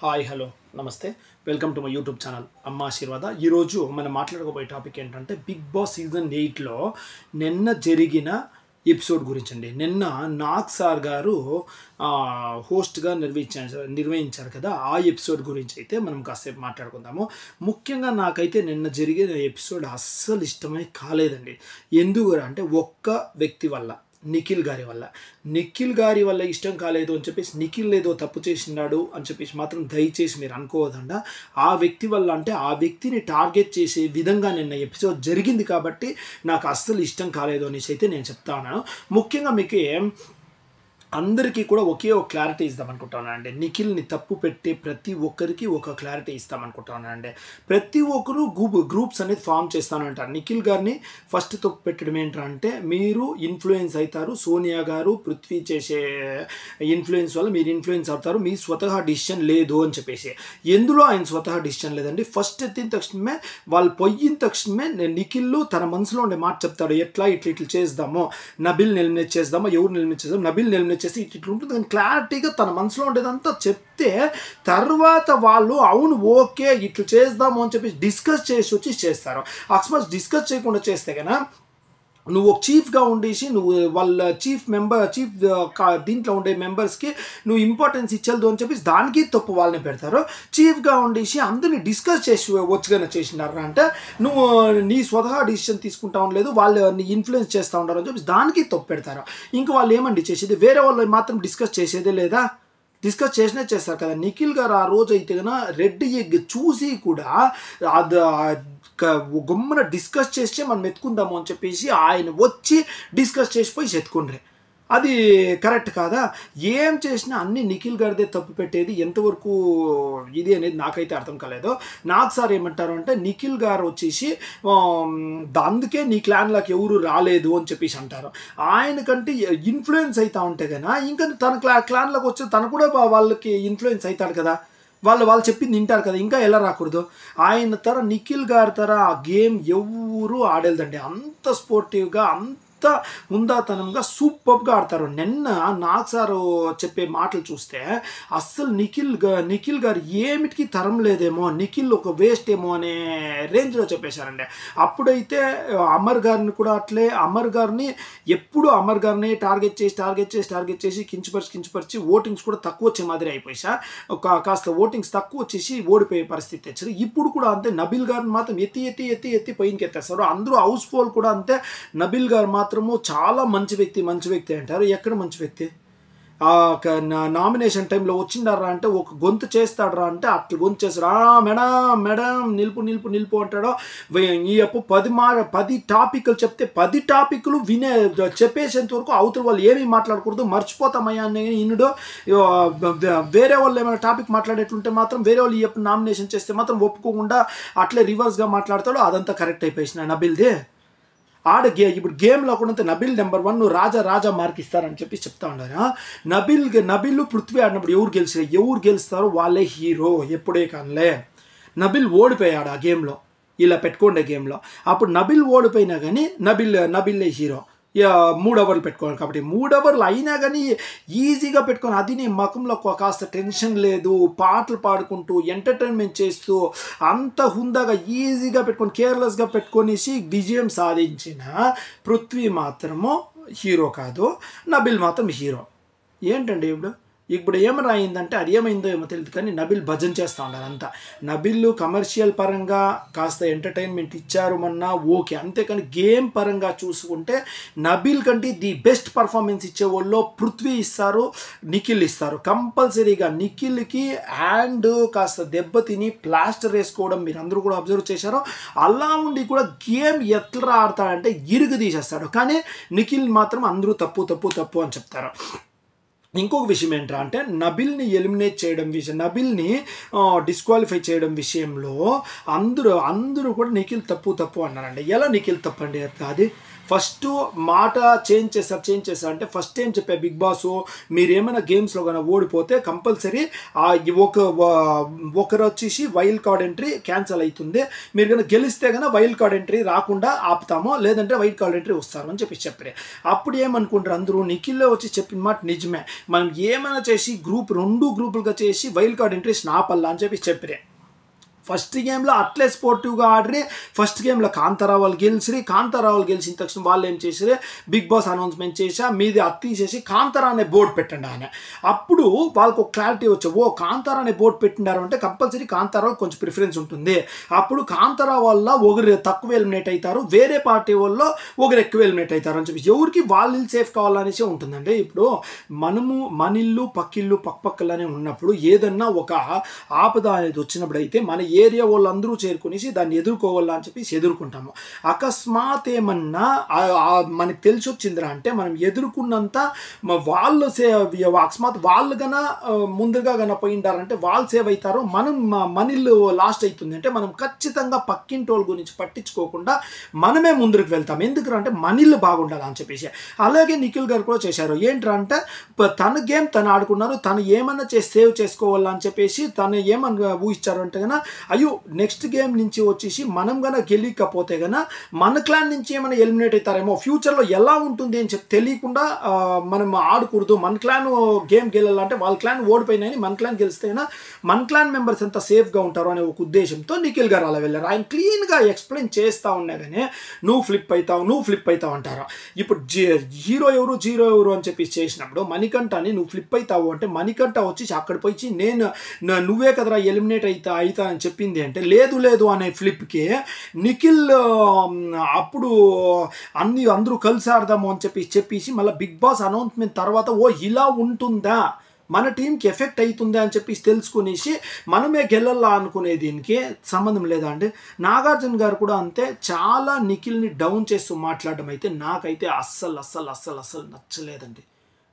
Hi hello నమస్తే welcome to my YouTube channel అమ్మ ఆశీర్వాద. ఈరోజు మనం మాట్లాడుకోబోయే టాపిక్ ఏంటంటే బిగ్ బాస్ సీజన్ 8లో నిన్న జరిగిన ఎపిసోడ్ గురించి అండి. నిన్న నాగ్ సార్ గారు హోస్ట్గా నిర్వహించారు కదా, ఆ ఎపిసోడ్ గురించి అయితే మనం కాసేపు మాట్లాడుకుందాము. ముఖ్యంగా నాకైతే నిన్న జరిగిన ఎపిసోడ్ అస్సలు ఇష్టమే కాలేదండి. ఎందుకు అంటే ఒక్క వ్యక్తి వల్ల, నిఖిల్ గారి వల్ల ఇష్టం కాలేదు అని చెప్పేసి, నిఖిల్ ఏదో తప్పు చేసినాడు అని చెప్పేసి మాత్రం దయచేసి మీరు అనుకోవద్దండి. ఆ వ్యక్తి వల్ల అంటే ఆ వ్యక్తిని టార్గెట్ చేసే విధంగా నిన్న ఎపిసోడ్ జరిగింది కాబట్టి నాకు అస్సలు ఇష్టం కాలేదు అనేసి అయితే నేను చెప్తా ఉన్నాను. ముఖ్యంగా మీకు అందరికీ కూడా ఒకే ఒక క్లారిటీ ఇద్దామనుకుంటున్నానండి. నిఖిల్ని తప్పు పెట్టే ప్రతి ఒక్కరికి ఒక క్లారిటీ ఇస్తామనుకుంటున్నానండి. ప్రతి ఒక్కరు గ్రూప్స్ అనేది ఫామ్ చేస్తానంటారు. నిఖిల్ గారిని ఫస్ట్ తప్పు పెట్టడం ఏంటంటే, మీరు ఇన్ఫ్లుయెన్స్ అవుతారు, సోనియా గారు పృథ్వీ చేసే ఇన్ఫ్లుయెన్స్ వల్ల మీరు ఇన్ఫ్లుయెన్స్ అవుతారు, మీ స్వతహా డిసిషన్ లేదు అని చెప్పేసి. ఎందులో ఆయన స్వతహా డిసిషన్ లేదండి. ఫస్ట్ ఎత్తిన తక్షణమే, వాళ్ళు పోయిన తక్షణమే నిఖిల్ తన మనసులో ఉండే మాట చెప్తాడు. ఇట్లా చేద్దాము, నబిల్ని ఎలిమినేట్ చేద్దామో, ఎవరిని ఎలిమినేట్ చేద్దాం, నబిల్ని ఎలిమినేట్ చేసి ఇట్లా ఉంటుంది అని క్లారిటీగా తన మనసులో ఉండేదంతా చెప్తే, తర్వాత వాళ్ళు అవును ఓకే ఇట్లా చేద్దాము అని చెప్పి డిస్కస్ చేసి వచ్చి చేస్తారు. అకస్మాత్ డిస్కస్ చేయకుండా చేస్తే కన్నా, నువ్వు ఒక చీఫ్గా ఉండేసి నువ్వు వాళ్ళ చీఫ్ దీంట్లో ఉండే మెంబర్స్కి నువ్వు ఇంపార్టెన్స్ ఇచ్చేది అని చెప్పేసి దానికి తప్పు వాళ్ళని పెడతారు. చీఫ్గా ఉండేసి అందరినీ డిస్కస్ చేసి వచ్చుగానే చేసినారు అంటే, నువ్వు నీ స్వతహా డిసిషన్ తీసుకుంటా ఉండలేదు, వాళ్ళు నీ ఇన్ఫ్లుయెన్స్ చేస్తూ ఉంటారు అని చెప్పేసి దానికి తప్పు పెడతారు. ఇంకా వాళ్ళు ఏమండి చేసేది, వేరే వాళ్ళు మాత్రం డిస్కస్ చేసేదే లేదా? డిస్కస్ చేస్తారు కదా. నిఖిల్ గారు ఆ రోజు అయితే కన్నా రెడ్ ఎగ్ చూసి కూడా అది గమ్మున డిస్కస్ చేస్తే మనం ఎత్తుకుందాము అని చెప్పేసి ఆయన వచ్చి డిస్కస్ చేసిపోయి ఎత్తుకుండ్రే. అది కరెక్ట్ కాదా? ఏం చేసినా అన్ని నిఖిల్ గారిదే తప్పు పెట్టేది ఎంతవరకు ఇది అనేది నాకైతే అర్థం కాలేదు. నాకు సార్ ఏమంటారు అంటే, నిఖిల్ గారు వచ్చేసి అందుకే నీ క్లాన్లోకి ఎవరు రాలేదు అని చెప్పేసి అంటారు. ఆయనకంటే ఇన్ఫ్లుయెన్స్ అవుతా ఉంటే కదా, ఇంకా తన క్లాన్లోకి వచ్చి తను కూడా వాళ్ళకి ఇన్ఫ్లుయెన్స్ అవుతాడు కదా, వాళ్ళు చెప్పింది వింటారు కదా, ఇంకా ఎలా రాకూడదు? ఆయన నిఖిల్ గారి ఆ గేమ్ ఎవరు ఆడేదండి. అంత స్పోర్టివ్గా, అంత హుందాతనంగా సూపర్గా ఆడతారు. నిన్న నాగ్ సారు చెప్పే మాటలు చూస్తే అస్సలు నిఖిల్ గారు ఏమిటికి తరం లేదేమో, నిఖిల్ ఒక వేస్ట్ ఏమో అనే రేంజ్లో చెప్పేశారండి. అప్పుడైతే అమర్ గారిని కూడా అట్లే, అమర్ గారిని టార్గెట్ చేసి కించపరిచి ఓటింగ్స్ కూడా తక్కువ వచ్చే మాదిరి అయిపోయా, కాస్త ఓటింగ్స్ తక్కువ వచ్చేసి ఓడిపోయే పరిస్థితి తెచ్చారు. ఇప్పుడు కూడా అంతే, నబిల్ గారిని మాత్రం ఎత్తి పైనకి ఎత్తేస్తారు. అందరూ హౌస్ ఫోల్ కూడా అంతే. నబిల్ గారు మాత్రము చాలా మంచి వ్యక్తి అంటారు. ఎక్కడ మంచి వ్యక్తి? నామినేషన్ టైంలో వచ్చిండారా అంటే ఒక గొంతు చేస్తాడరా అంటే అట్లా గొంతు చేస్తాడు. మేడం నిలుపు అంటాడో. ఈ అప్పు 10 టాపిక్లు చెప్తే 10 టాపిక్లు చెప్పేసేంత వరకు అవతల వాళ్ళు ఏమీ మాట్లాడకూడదు, మర్చిపోతామయ్యా అని ఇన్నుడో. వేరే వాళ్ళు ఏమైనా టాపిక్ మాట్లాడేట్లుంటే మాత్రం, వేరే వాళ్ళు ఎప్పుడు నామినేషన్ చేస్తే మాత్రం ఒప్పుకోకుండా అట్లే రివర్స్గా మాట్లాడతాడు. అదంతా కరెక్ట్ అయిపోయిన నబిల్దే. ఇప్పుడు గేమ్లో కూడా నబిల్ నెంబర్ 1 రాజా మార్క్ ఇస్తారని చెప్పి చెప్తా ఉన్నారు. నబిల్ పృథ్వీ ఆడినప్పుడు ఎవరు గెలుస్తారో వాళ్ళే హీరో ఎప్పుడే కానిలే. నబిల్ ఓడిపోయాడు ఆ గేమ్లో, ఇలా పెట్టుకోండే గేమ్లో. అప్పుడు నబిల్ ఓడిపోయినా కానీ నబిల్లే హీరో. 3 అవర్లు పెట్టుకోవాలి కాబట్టి 3 అవర్లు అయినా కానీ ఈజీగా పెట్టుకొని, అది నీ ముఖంలో కాస్త టెన్షన్ లేదు, పాటలు పాడుకుంటూ ఎంటర్టైన్మెంట్ చేస్తూ అంత హుందాగా ఈజీగా పెట్టుకొని కేర్లెస్గా పెట్టుకొనేసి విజయం సాధించిన పృథ్వీ మాత్రము హీరో కాదు, నబిల్ మాత్రం హీరో. ఏంటండి ఇప్పుడు ఏమైందంటే, అది ఏమైందో ఏమో తెలియదు కానీ నబిల్ భజన చేస్తూ ఉన్నారు అంతా. నబిల్ కమర్షియల్ పరంగా కాస్త ఎంటర్టైన్మెంట్ ఇచ్చారు మొన్న, ఓకే. అంతేకాని గేమ్ పరంగా చూసుకుంటే నబిల్ కంటే ది బెస్ట్ పర్ఫార్మెన్స్ ఇచ్చే వాళ్ళు పృథ్వీ ఇస్తారు, నిఖిల్ ఇస్తారు. కంపల్సరీగా నిఖిల్కి హ్యాండ్ కాస్త దెబ్బతిని ప్లాస్టర్ వేసుకోవడం మీరు అందరూ కూడా అబ్జర్వ్ చేశారు. అలా ఉండి కూడా గేమ్ ఎట్లా ఆడతాడంటే ఇరుగు తీసేస్తాడు. కానీ నిఖిల్ మాత్రం అందరూ తప్పు అని చెప్తారు. ఇంకొక విషయం ఏంట్రా అంటే, నబిల్ని ఎలిమినేట్ చేయడం విషయం, నబిల్ని డిస్క్వాలిఫై చేయడం విషయంలో అందరూ కూడా నిఖిల్ తప్పు అన్నారండి. ఎలా నిఖిల్ తప్పు అండి? అది ఫస్ట్ మాట చేంజ్ చేశారు అంటే ఫస్ట్ ఏం చెప్పా బిగ్ బాస్, మీరేమైనా గేమ్స్లో కానీ ఓడిపోతే కంపల్సరీ ఒకరు వచ్చేసి వైల్డ్ కార్డ్ ఎంట్రీ క్యాన్సిల్ అవుతుంది, మీరు కనుక గెలిస్తే కనుక వైల్డ్ కార్డ్ ఎంట్రీ రాకుండా ఆపుతామో, లేదంటే వైల్డ్ కార్డ్ ఎంట్రీ వస్తారు అని చెప్పారు. అప్పుడు ఏమనుకుంటారు అందరూ, నిఖిల్లో వచ్చి చెప్పిన మాట నిజమే, మనం ఏమైనా చేసి రెండు గ్రూపులుగా చేసి వైల్డ్ కార్డ్ ఎంట్రీస్ ఆపల్లా అని చెప్పారు. ఫస్ట్ గేమ్లో అట్లే స్పోర్టివ్గా ఆడరి, ఫస్ట్ గేమ్లో కాంతారావు గెలిచిన తక్షణ వాళ్ళు ఏం చేసారు, బిగ్ బాస్ అనౌన్స్మెంట్ చేసా మీది తీసేసి కాంతారా అనే బోర్డు పెట్టండి ఆయన. అప్పుడు వాళ్ళకు ఒక క్లారిటీ వచ్చి, కాంతారా అనే బోర్డు పెట్టినారు అంటే కంపల్సరీ కాంతారావు కొంచెం ప్రిఫరెన్స్ ఉంటుంది. అప్పుడు కాంతారా వల్ల ఒకరు తక్కువ ఎలిమినేట్ అవుతారు, వేరే పార్టీ వల్ల ఒకరు ఎక్కువ ఎలిమినేట్ అవుతారు అని చెప్పి ఎవరికి వాళ్ళు సేఫ్ కావాలనేసి ఉంటుందండి. ఇప్పుడు మన ఇల్లు పక్కిల్లు పక్కపక్కలనే ఉన్నప్పుడు ఏదన్నా ఒక ఆపద అనేది వచ్చినప్పుడు అయితే మన ఏరియా వాళ్ళందరూ చేరుకునేసి దాన్ని ఎదుర్కోవాలా అని చెప్పి ఎదుర్కొంటాము. అకస్మాత్ ఏమన్నా మనకు తెలిసి వచ్చిందిరా అంటే మనం ఎదుర్కొన్నంత వాళ్ళు అకస్మాత్ వాళ్ళు కన్నా ముందుగా కన్నా పోయింటారంటే వాళ్ళు సేవ్ అవుతారు, మనీళ్ళు లాస్ట్ అవుతుంది అంటే మనం ఖచ్చితంగా పక్కింటి వాళ్ళ గురించి పట్టించుకోకుండా మనమే ముందుకు వెళ్తాం. ఎందుకు అంటే మనీళ్ళు బాగుండాలి అని చెప్పేసి. అలాగే నిఖిల్ గారు కూడా చేశారు. ఏంట్రా అంటే తన గేమ్ తను ఆడుకున్నారు, తను ఏమన్నా సేవ్ చేసుకోవాలని చెప్పేసి తను ఏమన్నా ఊహించారు అంటే కన్నా అయ్యో నెక్స్ట్ గేమ్ నుంచి వచ్చేసి మనం కన్నా గెలియకపోతే కన్నా మన క్లాన్ నుంచి ఏమైనా ఎలిమినేట్ అవుతారేమో, ఫ్యూచర్లో ఎలా ఉంటుంది అని చెప్పి తెలియకుండా మనం ఆడకూడదు. మన క్లాన్ గేమ్ గెలాలంటే వాళ్ళ క్లాన్ ఓడిపోయినాయని మన క్లాన్ గెలిస్తే కన్నా మన క్లాన్ మెంబర్స్ ఎంత సేఫ్గా ఉంటారు అనే ఒక ఉద్దేశంతో నిఖిల్ గారు అలా వెళ్ళారు. ఆయన క్లీన్గా ఎక్స్ప్లెయిన్ చేస్తూ ఉన్నా కానీ నువ్వు ఫ్లిప్ అవుతావు అంటారు. ఇప్పుడు హీరో ఎవరు జీరో ఎవరు అని చెప్పి చేసినప్పుడు మణికంఠని నువ్వు ఫ్లిప్ అవుతావు అంటే మణికంఠ వచ్చి అక్కడ పోయి నువ్వే కదరా ఎలిమినేట్ అవుతా అని చెప్పింది అంటే లేదు అనే ఫ్లిప్కి నిఖిల్ అప్పుడు అందరూ కలిసి ఆడదాము అని చెప్పేసి మళ్ళీ బిగ్ బాస్ అనౌన్స్మెంట్ తర్వాత ఇలా ఉంటుందా, మన టీంకి ఎఫెక్ట్ అవుతుందా అని చెప్పి తెలుసుకునేసి మనమే గెలల్లా అనుకునే దీనికి సంబంధం లేదా అండి. నాగార్జున గారు కూడా అంతే, చాలా నిఖిల్ని డౌన్ చేస్తూ మాట్లాడడం అయితే నాకైతే అస్సలు నచ్చలేదండి.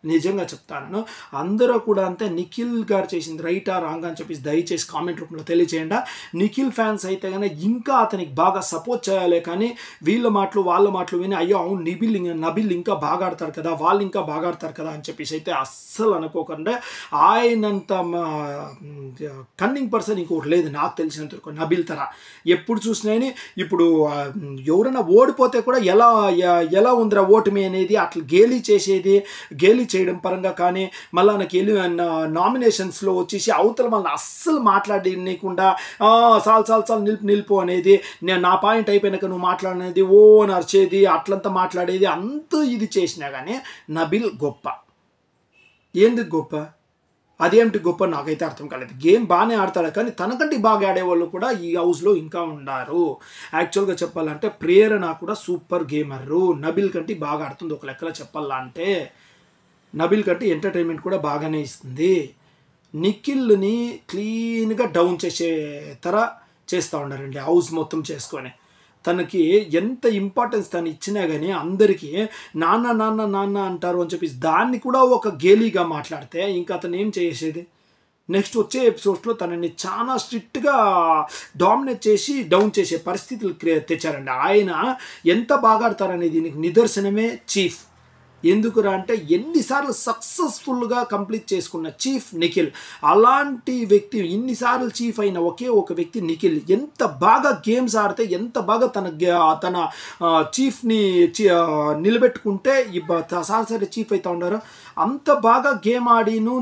నిజంగా చెప్తాను. అందరూ కూడా అంతే నిఖిల్ గారు చేసింది రైటా రాంగ్ అని చెప్పేసి దయచేసి కామెంట్ రూపంలో తెలియజేయండి. నిఖిల్ ఫ్యాన్స్ అయితే కానీ ఇంకా అతనికి బాగా సపోర్ట్ చేయాలి, కానీ వాళ్ళ మాటలు విని అయ్యో అవును నబిల్ ఇంకా బాగా ఆడతారు కదా, వాళ్ళు ఇంకా బాగా ఆడతారు కదా అని చెప్పేసి అయితే అస్సలు అనుకోకుండా, ఆయనంత కన్నింగ్ పర్సన్ ఇంకొకటి లేదు నాకు తెలిసినంత వరకు నబిల్ తర. ఎప్పుడు చూసినాయని ఇప్పుడు ఎవరైనా ఓడిపోతే కూడా ఎలా ఉందిరా ఓటమి అనేది అట్లా గేలీ చేయడం పరంగా కానీ, మళ్ళీ నాకు నామినేషన్స్లో వచ్చేసి అవతల వాళ్ళని అస్సలు మాట్లాడనీయకుండా చాలు నిలుపు అనేది, నేను నా పాయింట్ అయిపోయినాక నువ్వు మాట్లాడనేది నడిచేది అట్లంతా మాట్లాడేది అంత ఇది చేసినా కానీ నబిల్ గొప్ప. ఎందుకు గొప్ప, అదేమిటి గొప్ప నాకైతే అర్థం కాలేదు. గేమ్ బాగానే ఆడతాడు కానీ తనకంటే బాగా ఆడేవాళ్ళు కూడా ఈ హౌస్లో ఇంకా ఉన్నారు. యాక్చువల్గా చెప్పాలంటే ప్రేరణ కూడా సూపర్ గేమరు, నబిల్ కంటే బాగా ఆడుతుంది. ఒక లెక్కలో చెప్పాలంటే నబిల్ కంటే ఎంటర్టైన్మెంట్ కూడా బాగానే ఇస్తుంది. నిఖిల్ని క్లీన్గా డౌన్ చేస్తూ ఉన్నారండి హౌస్ మొత్తం చేసుకొని. తనకి ఎంత ఇంపార్టెన్స్ తను ఇచ్చినా కానీ అందరికీ నాన్న అంటారు అని చెప్పి దాన్ని కూడా ఒక గేలీగా మాట్లాడితే ఇంకా అతను ఏం చేసేది. నెక్స్ట్ వచ్చే ఎపిసోడ్స్లో తనని చాలా స్ట్రిక్ట్గా డామినేట్ చేసి డౌన్ చేసే పరిస్థితులు తెచ్చారండి. ఆయన ఎంత బాగా ఆడతారనే దీనికి నిదర్శనమే చీఫ్. ఎందుకురా అంటే ఎన్నిసార్లు సక్సెస్ఫుల్గా కంప్లీట్ చేసుకున్న చీఫ్ నిఖిల్. అలాంటి వ్యక్తి ఇన్నిసార్లు చీఫ్ అయిన ఒకే ఒక వ్యక్తి నిఖిల్. ఎంత బాగా గేమ్స్ ఆడితే ఎంత బాగా తన చీఫ్ని నిలబెట్టుకుంటే సారి చీఫ్ అవుతా ఉన్నారు. అంత బాగా గేమ్ ఆడిను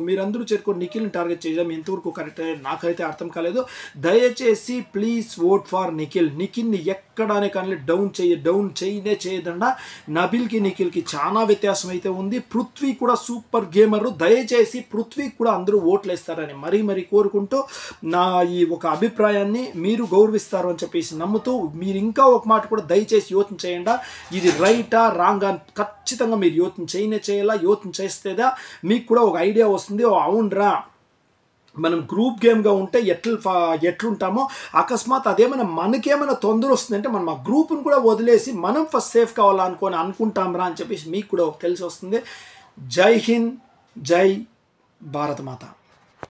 మీరందరూ చేరుకొని నిఖిల్ని టార్గెట్ చేయడం ఎంతవరకు కరెక్ట్ నాకైతే అర్థం కాలేదు. దయచేసి ప్లీజ్ ఓట్ ఫర్ నిఖిల్ని ఎక్కడానే కానీ డౌన్ చేయదండా. నబిల్కి నిఖిల్కి చాలా వ్యత్యాసం అయితే ఉంది. పృథ్వీ కూడా సూపర్ గేమరు. దయచేసి పృథ్వీకి కూడా అందరూ ఓట్లు వేస్తారని మరీ కోరుకుంటూ నా ఈ ఒక అభిప్రాయాన్ని మీరు గౌరవిస్తారు అని చెప్పేసి నమ్ముతూ మీరు ఇంకా ఒక మాట కూడా దయచేసి యోచన చేయండి. ఇది రైటా రాంగా ఖచ్చితంగా మీరు యోచన చేయాలా. యోచన చేస్తేదా మీకు కూడా ఒక ఐడియా వస్తుంది. అవునరా మనం గ్రూప్ గేమ్గా ఉంటే ఎట్లుంటామో అకస్మాత్ అదేమైనా మనకేమైనా తొందర వస్తుందంటే మనం ఆ గ్రూప్ని కూడా వదిలేసి మనం ఫస్ట్ సేఫ్ అనుకుంటాంరా అని చెప్పేసి మీకు కూడా తెలిసి వస్తుంది. జై హింద్, జై భారత మాత.